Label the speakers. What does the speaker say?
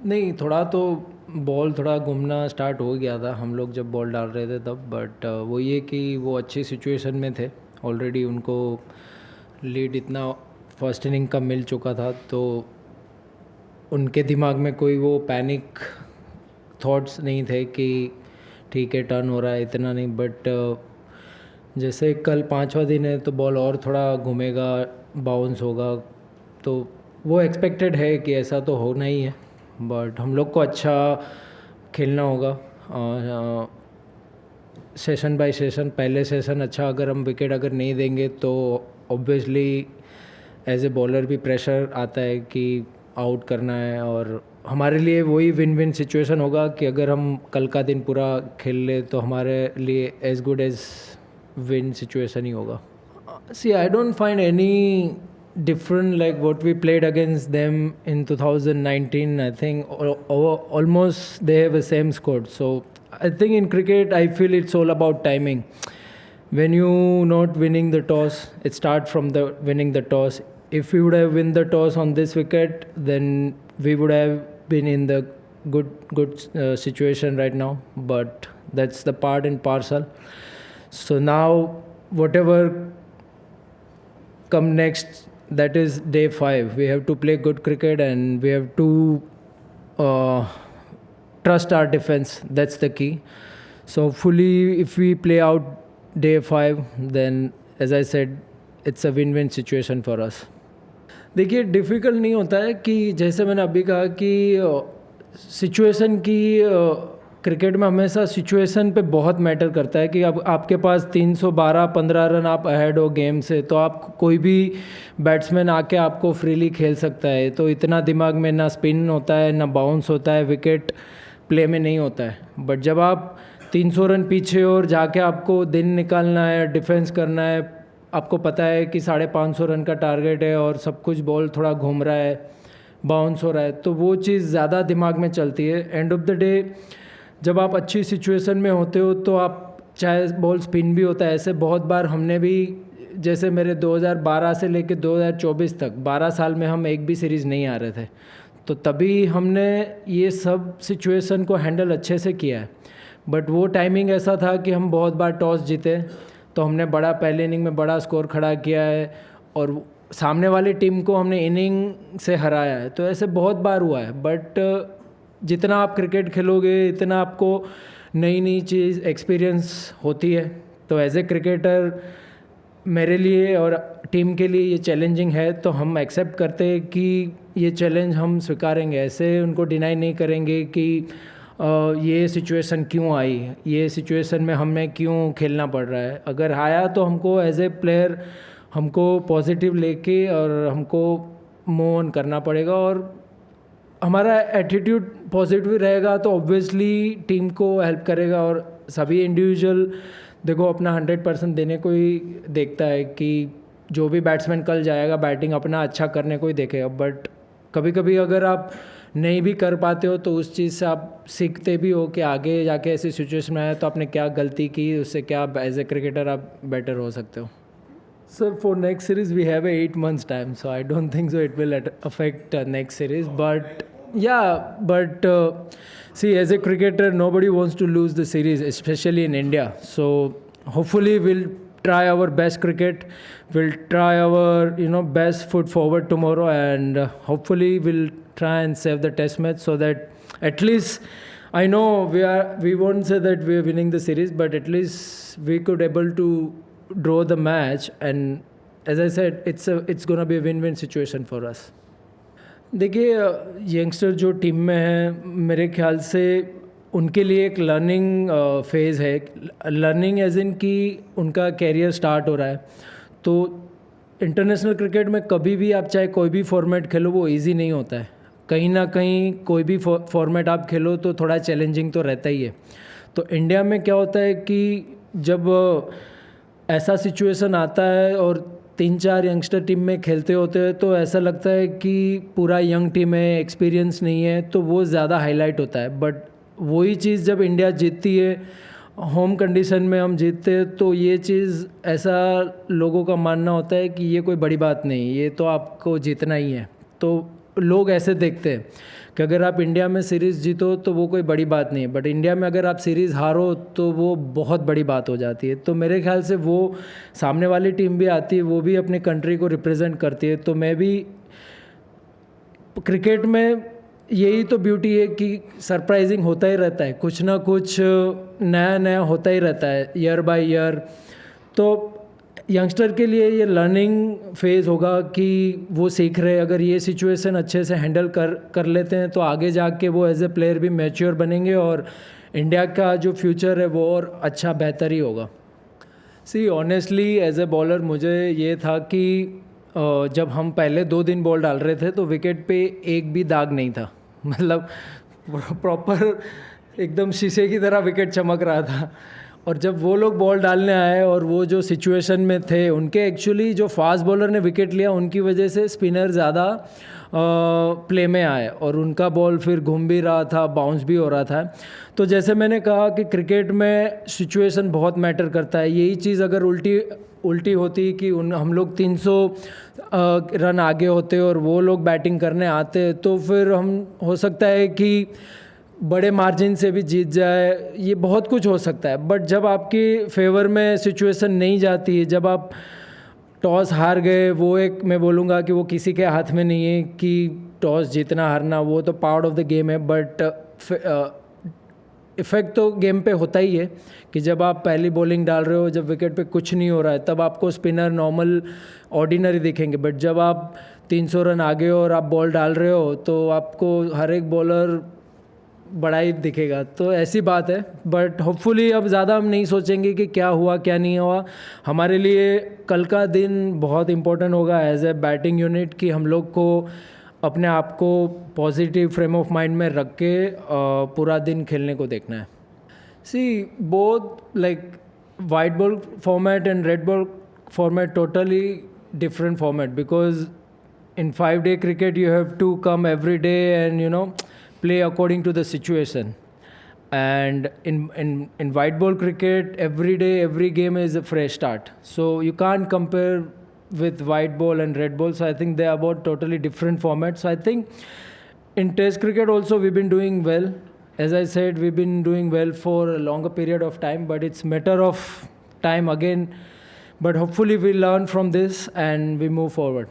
Speaker 1: नहीं, थोड़ा तो बॉल थोड़ा घूमना स्टार्ट हो गया था हम लोग जब बॉल डाल रहे थे तब, बट वो ये कि वो अच्छी सिचुएशन में थे ऑलरेडी, उनको लीड इतना फर्स्ट इनिंग का मिल चुका था, तो उनके दिमाग में कोई वो पैनिक थॉट्स नहीं थे कि ठीक है टर्न हो रहा है, इतना नहीं। बट जैसे कल पांचवा दिन है तो बॉल और थोड़ा घूमेगा, बाउंस होगा, तो वो एक्सपेक्टेड है कि ऐसा तो होना ही है। बट हम लोग को अच्छा खेलना होगा, और सेशन बाय सेशन, पहले सेशन अच्छा अगर हम विकेट अगर नहीं देंगे तो ऑब्वियसली एज ए बॉलर भी प्रेशर आता है कि आउट करना है, और हमारे लिए वही विन विन सिचुएशन होगा कि अगर हम कल का दिन पूरा खेल ले तो हमारे लिए as good as win situation ही होगा। See I don't find any different like what we played against them in 2019. I think almost they have the same squad. So I think in cricket I feel it's all about timing. When you not winning the toss, it start from the winning the toss. If we would have win the toss on this wicket, then we would have been in the good situation right now. But that's the part and parcel. So now whatever come next, that is day 5, we have to play good cricket and we have to uh, trust our defense. That's the key. So fully if we play out day 5, then as I said, it's a win-win situation for us. देखिए difficult नहीं होता है कि जैसे मैंने अभी कहा कि सिचुएशन की क्रिकेट में हमेशा सिचुएशन पे बहुत मैटर करता है कि अब आपके पास 312-15 रन आप अहेड हो गेम से, तो आप कोई भी बैट्समैन आके आपको फ्रीली खेल सकता है, तो इतना दिमाग में ना स्पिन होता है ना बाउंस होता है, विकेट प्ले में नहीं होता है। बट जब आप 300 रन पीछे और जाके आपको दिन निकालना है, डिफेंस करना है, आपको पता है कि 550 रन का टारगेट है और सब कुछ बॉल थोड़ा घूम रहा है, बाउंस हो रहा है, तो वो चीज़ ज़्यादा दिमाग में चलती है। एंड ऑफ द डे जब आप अच्छी सिचुएशन में होते हो तो आप चाहे बॉल स्पिन भी होता है, ऐसे बहुत बार हमने भी, जैसे मेरे 2012 से लेकर 2024 तक 12 साल में हम एक भी सीरीज़ नहीं आ रहे थे, तो तभी हमने ये सब सिचुएशन को हैंडल अच्छे से किया है। बट वो टाइमिंग ऐसा था कि हम बहुत बार टॉस जीते तो हमने बड़ा पहले इनिंग में बड़ा स्कोर खड़ा किया है और सामने वाली टीम को हमने इनिंग से हराया है, तो ऐसे बहुत बार हुआ है। बट जितना आप क्रिकेट खेलोगे इतना आपको नई नई चीज़ एक्सपीरियंस होती है। तो एज ए क्रिकेटर मेरे लिए और टीम के लिए ये चैलेंजिंग है, तो हम एक्सेप्ट करते हैं कि ये चैलेंज हम स्वीकारेंगे, ऐसे उनको डिनाई नहीं करेंगे कि ये सिचुएशन क्यों आई, ये सिचुएशन में हमें क्यों खेलना पड़ रहा है। अगर आया तो हमको एज ए प्लेयर हमको पॉजिटिव लेके और हमको मूव ऑन करना पड़ेगा, और हमारा एटीट्यूड पॉजिटिव रहेगा तो ऑब्वियसली टीम को हेल्प करेगा। और सभी इंडिविजुअल देखो अपना 100% देने को ही देखता है कि जो भी बैट्समैन कल जाएगा बैटिंग अपना अच्छा करने को ही देखेगा। बट कभी कभी अगर आप नहीं भी कर पाते हो तो उस चीज़ से आप सीखते भी हो कि आगे जाके ऐसी सिचुएशन में आए तो आपने क्या गलती की, उससे क्या एज ए क्रिकेटर आप बेटर हो सकते हो। Sir for next series we have 8 months time, so I don't think so it will affect next series. But but see, as a cricketer nobody wants to lose the series, especially in India. So hopefully we'll try our best cricket, we'll try our best foot forward tomorrow, and hopefully we'll try and save the test match so that at least, I know we won't say that we're winning the series, but at least we could able to draw the match, and as I said, it's gonna be a win-win situation for us. देखिए youngster जो team में है मेरे ख्याल से उनके लिए एक लर्निंग फेज़ है, लर्निंग एज इन कि उनका कैरियर स्टार्ट हो रहा है। तो इंटरनेशनल क्रिकेट में कभी भी आप चाहे कोई भी फॉर्मेट खेलो वो इजी नहीं होता है, कहीं ना कहीं कोई भी फॉर्मेट आप खेलो तो थोड़ा चैलेंजिंग तो रहता ही है। तो इंडिया में क्या होता है कि जब ऐसा सिचुएशन आता है और 3-4 यंगस्टर टीम में खेलते होते हैं तो ऐसा लगता है कि पूरा यंग टीम है, एक्सपीरियंस नहीं है, तो वो ज़्यादा हाईलाइट होता है। बट वही चीज़ जब इंडिया जीतती है, होम कंडीशन में हम जीतते हैं, तो ये चीज़ ऐसा लोगों का मानना होता है कि ये कोई बड़ी बात नहीं, ये तो आपको जीतना ही है। तो लोग ऐसे देखते हैं कि अगर आप इंडिया में सीरीज़ जीतो तो वो कोई बड़ी बात नहीं है, बट इंडिया में अगर आप सीरीज़ हारो तो वो बहुत बड़ी बात हो जाती है। तो मेरे ख्याल से वो सामने वाली टीम भी आती है, वो भी अपनी कंट्री को रिप्रेजेंट करती है। तो मैं भी क्रिकेट में यही तो ब्यूटी है कि सरप्राइजिंग होता ही रहता है, कुछ ना कुछ नया नया होता ही रहता है ईयर बाय ईयर। तो यंगस्टर के लिए ये लर्निंग फेज़ होगा कि वो सीख रहे, अगर ये सिचुएशन अच्छे से हैंडल कर लेते हैं तो आगे जाके वो एज ए प्लेयर भी मैच्योर बनेंगे और इंडिया का जो फ्यूचर है वो और अच्छा बेहतर ही होगा। See honestly as a bowler मुझे ये था कि जब हम पहले 2 दिन बॉल डाल रहे थे तो विकेट पे एक भी दाग नहीं था, मतलब प्रॉपर एकदम शीशे की तरह विकेट चमक रहा था। और जब वो लोग बॉल डालने आए और वो जो सिचुएशन में थे, उनके एक्चुअली जो फास्ट बॉलर ने विकेट लिया उनकी वजह से स्पिनर ज़्यादा प्ले में आए और उनका बॉल फिर घूम भी रहा था, बाउंस भी हो रहा था। तो जैसे मैंने कहा कि क्रिकेट में सिचुएशन बहुत मैटर करता है। यही चीज़ अगर उल्टी होती कि हम लोग 300 रन आगे होते और वो लोग बैटिंग करने आते तो फिर हम हो सकता है कि बड़े मार्जिन से भी जीत जाए, ये बहुत कुछ हो सकता है। बट जब आपके फेवर में सिचुएशन नहीं जाती है, जब आप टॉस हार गए, वो एक मैं बोलूँगा कि वो किसी के हाथ में नहीं है कि टॉस जीतना हारना, वो तो पार्ट ऑफ द गेम है। बट इफ़ेक्ट तो गेम पे होता ही है कि जब आप पहली बॉलिंग डाल रहे हो, जब विकेट पे कुछ नहीं हो रहा है, तब आपको स्पिनर नॉर्मल ऑर्डिनरी दिखेंगे। बट जब आप 300 रन आगे हो और आप बॉल डाल रहे हो तो आपको हर एक बॉलर बड़ा ही दिखेगा। तो ऐसी बात है। बट होपफुली अब ज़्यादा हम नहीं सोचेंगे कि क्या हुआ क्या नहीं हुआ। हमारे लिए कल का दिन बहुत इम्पोर्टेंट होगा एज ए बैटिंग यूनिट कि हम लोग को अपने आप को पॉजिटिव फ्रेम ऑफ माइंड में रख के पूरा दिन खेलने को देखना है। See both like white ball format and red ball format totally different format, because in 5-day cricket you have to come every day and play according to the situation, and in white ball cricket every day every game is a fresh start, so you can't compare with white ball and red ball. So I think they are both totally different formats. So I think in test cricket also we've been doing well. As I said, we've been doing well for a longer period of time, but it's matter of time again. But hopefully we learn from this and we move forward.